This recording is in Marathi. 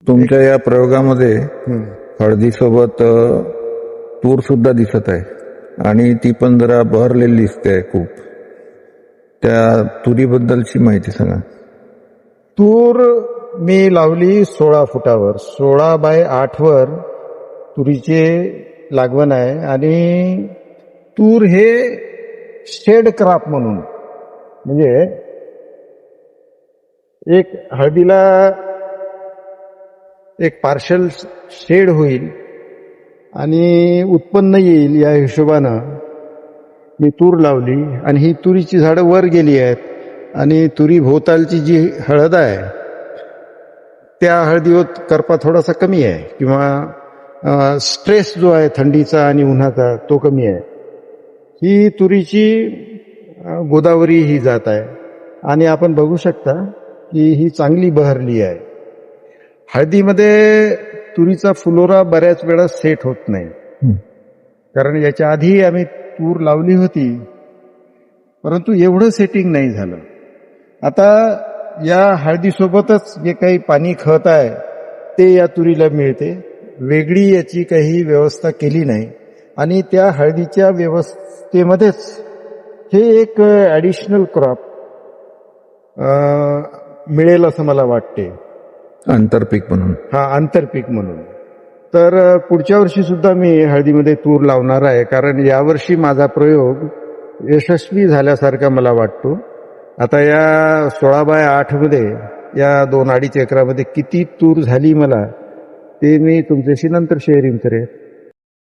तुमच्या या प्रयोगामध्ये हळदीसोबत तूर सुद्धा दिसत आहे आणि ती पण जरा बहरलेली दिसते खूप. त्या तुरीबद्दलची माहिती सांगा. तूर मी लावली 16 फुटावर, 16x8 वर तुरीचे लागवण आहे. आणि तूर हे शेड क्रॉप म्हणून, म्हणजे एक हळदीला एक पार्शल शेड होईल आणि उत्पन्न येईल या हिशोबानं मी तूर लावली. आणि ही तुरीची झाडं वर गेली आहेत आणि तुरी भोवतालची जी हळद आहे त्या हळदीवर करपा थोडासा कमी आहे, किंवा स्ट्रेस जो आहे थंडीचा आणि उन्हाचा तो कमी आहे. ही तुरीची गोदावरी ही जात आहे आणि आपण बघू शकता की ही चांगली बहरली आहे. हळदीमध्ये तुरीचा फुलोरा बऱ्याच वेळा सेट होत नाही, कारण याच्या आधी आम्ही तूर लावली होती परंतु एवढं सेटिंग नाही झालं. आता या हळदीसोबतच जे काही पाणी खत आहे ते या तुरीला मिळते, वेगळी याची काही व्यवस्था केली नाही. आणि त्या हळदीच्या व्यवस्थेमध्येच हे एक ॲडिशनल क्रॉप मिळेल असं मला वाटते, आंतरपीक म्हणून. हा, आंतरपीक म्हणून. तर पुढच्या वर्षी सुद्धा मी हळदीमध्ये तूर लावणार आहे, कारण यावर्षी माझा प्रयोग यशस्वी झाल्यासारखा मला वाटतो. आता या 16x8 मध्ये या 2-2.5 एकरामध्ये किती तूर झाली मला ते मी तुमच्याशी नंतर शेअरिंग करेन.